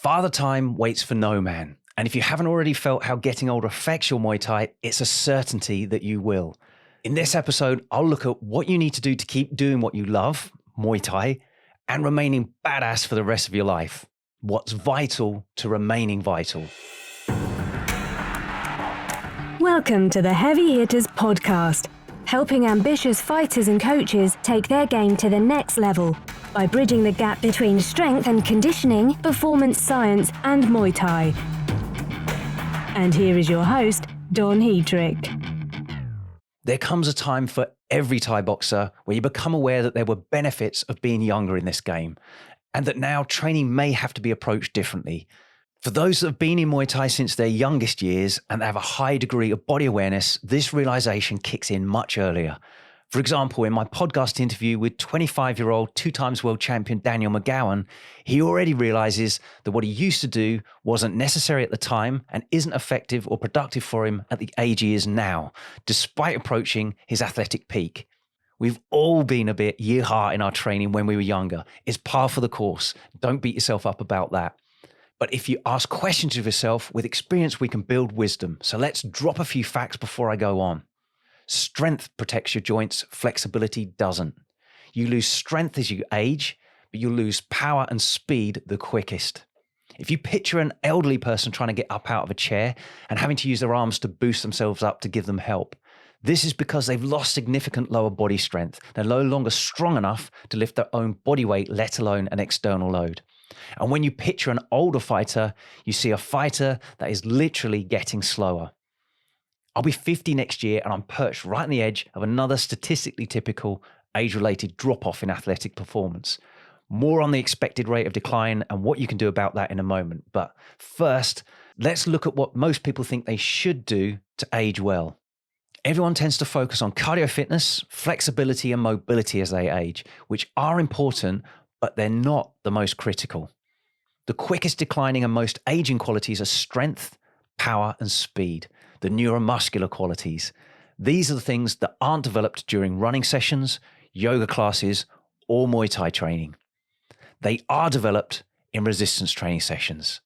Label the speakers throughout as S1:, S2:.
S1: Father Time waits for no man. And if you haven't already felt how getting older affects your Muay Thai, it's a certainty that you will. In this episode, I'll look at what you need to do to keep doing what you love, Muay Thai, and remaining badass for the rest of your life. What's vital to remaining vital.
S2: Welcome to the Heavy Hitters podcast, helping ambitious fighters and coaches take their game to the next level by bridging the gap between strength and conditioning, performance science, and Muay Thai. And here is your host, Don Heatrick.
S1: There comes a time for every Thai boxer where you become aware that there were benefits of being younger in this game, and that now training may have to be approached differently. For those that have been in Muay Thai since their youngest years and have a high degree of body awareness, this realization kicks in much earlier. For example, in my podcast interview with 25-year-old two-times world champion Daniel McGowan, he already realizes that what he used to do wasn't necessary at the time and isn't effective or productive for him at the age he is now, despite approaching his athletic peak. We've all been a bit yeehaw in our training when we were younger. It's par for the course. Don't beat yourself up about that. But if you ask questions of yourself, with experience, we can build wisdom. So let's drop a few facts before I go on. Strength protects your joints, flexibility doesn't. You lose strength as you age, but you lose power and speed the quickest. If you picture an elderly person trying to get up out of a chair and having to use their arms to boost themselves up to give them help, this is because they've lost significant lower body strength. They're no longer strong enough to lift their own body weight, let alone an external load. And when you picture an older fighter, you see a fighter that is literally getting slower. I'll be 50 next year and I'm perched right on the edge of another statistically typical age-related drop-off in athletic performance. More on the expected rate of decline and what you can do about that in a moment. But first, let's look at what most people think they should do to age well. Everyone tends to focus on cardio fitness, flexibility and mobility as they age, which are important, but they're not the most critical. The quickest declining and most aging qualities are strength, power and speed, the neuromuscular qualities. These are the things that aren't developed during running sessions, yoga classes, or Muay Thai training. They are developed in resistance training sessions.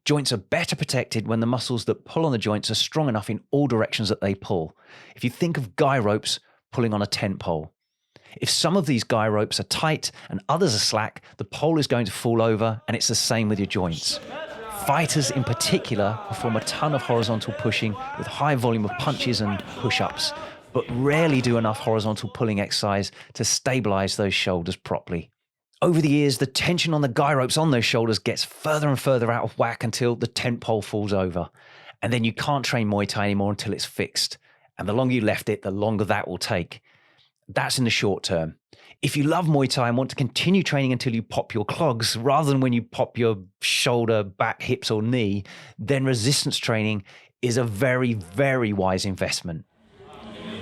S1: Joints are better protected when the muscles that pull on the joints are strong enough in all directions that they pull. If you think of guy ropes pulling on a tent pole, if some of these guy ropes are tight and others are slack, the pole is going to fall over, and it's the same with your joints. Fighters in particular perform a ton of horizontal pushing with high volume of punches and push-ups, but rarely do enough horizontal pulling exercise to stabilize those shoulders properly. Over the years, the tension on the guy ropes on those shoulders gets further and further out of whack until the tent pole falls over. And then you can't train Muay Thai anymore until it's fixed. And the longer you left it, the longer that will take. That's in the short term. If you love Muay Thai and want to continue training until you pop your clogs, rather than when you pop your shoulder, back, hips, or knee, then resistance training is a very, very wise investment.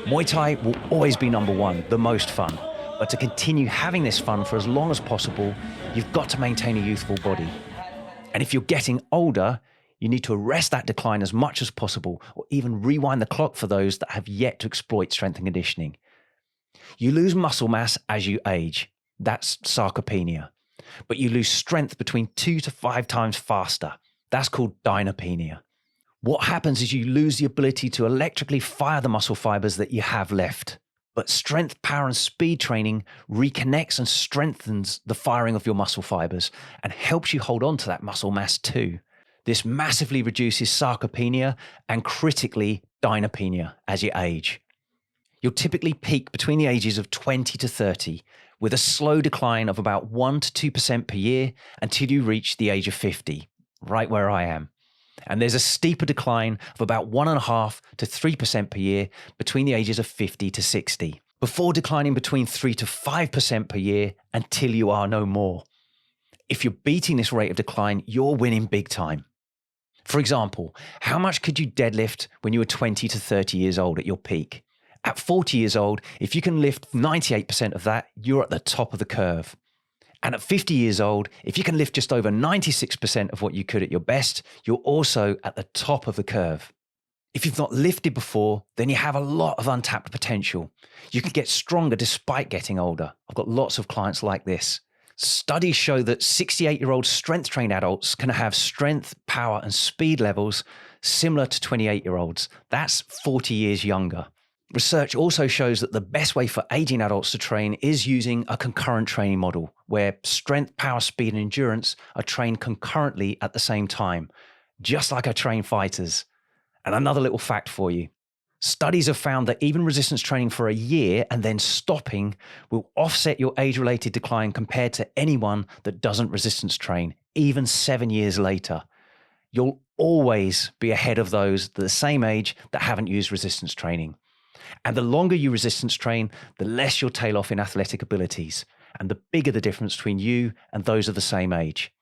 S1: Muay Thai will always be number one, the most fun. But to continue having this fun for as long as possible, you've got to maintain a youthful body. And if you're getting older, you need to arrest that decline as much as possible, or even rewind the clock for those that have yet to exploit strength and conditioning. You lose muscle mass as you age. That's sarcopenia. But you lose strength between 2 to 5 times faster. That's called dynapenia. What happens is you lose the ability to electrically fire the muscle fibers that you have left. But strength, power, and speed training reconnects and strengthens the firing of your muscle fibers and helps you hold on to that muscle mass too. This massively reduces sarcopenia and critically dynapenia as you age. You'll typically peak between the ages of 20 to 30 with a slow decline of about 1 to 2% per year until you reach the age of 50, right where I am. And there's a steeper decline of about 1.5 to 3% per year between the ages of 50 to 60, before declining between 3 to 5% per year until you are no more. If you're beating this rate of decline, you're winning big time. For example, how much could you deadlift when you were 20 to 30 years old at your peak? At 40 years old, if you can lift 98% of that, you're at the top of the curve. And at 50 years old, if you can lift just over 96% of what you could at your best, you're also at the top of the curve. If you've not lifted before, then you have a lot of untapped potential. You can get stronger despite getting older. I've got lots of clients like this. Studies show that 68-year-old strength-trained adults can have strength, power, and speed levels similar to 28-year-olds. That's 40 years younger. Research also shows that the best way for aging adults to train is using a concurrent training model, where strength, power, speed, and endurance are trained concurrently at the same time, just like I train fighters. And another little fact for you. Studies have found that even resistance training for a year and then stopping will offset your age-related decline compared to anyone that doesn't resistance train, even 7 years later. You'll always be ahead of those the same age that haven't used resistance training. And the longer you resistance train, the less you'll tail off in athletic abilities, and the bigger the difference between you and those of the same age.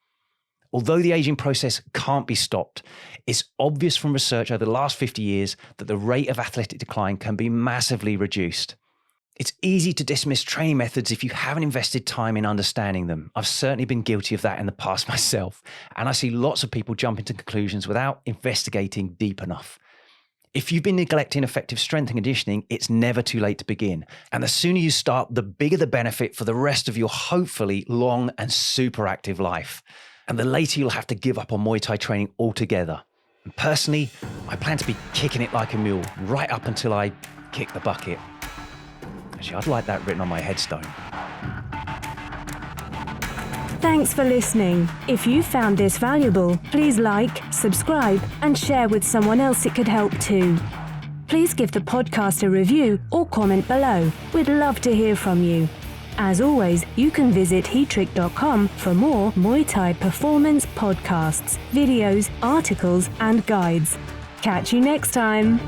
S1: Although the aging process can't be stopped, it's obvious from research over the last 50 years that the rate of athletic decline can be massively reduced. It's easy to dismiss training methods if you haven't invested time in understanding them. I've certainly been guilty of that in the past myself, and I see lots of people jump into conclusions without investigating deep enough. If you've been neglecting effective strength and conditioning, it's never too late to begin. And the sooner you start, the bigger the benefit for the rest of your hopefully long and super active life. And the later you'll have to give up on Muay Thai training altogether. And personally, I plan to be kicking it like a mule right up until I kick the bucket. Actually, I'd like that written on my headstone.
S2: Thanks for listening. If you found this valuable, please like, subscribe, and share with someone else it could help too. Please give the podcast a review or comment below. We'd love to hear from you. As always, you can visit Heatrick.com for more Muay Thai performance podcasts, videos, articles, and guides. Catch you next time.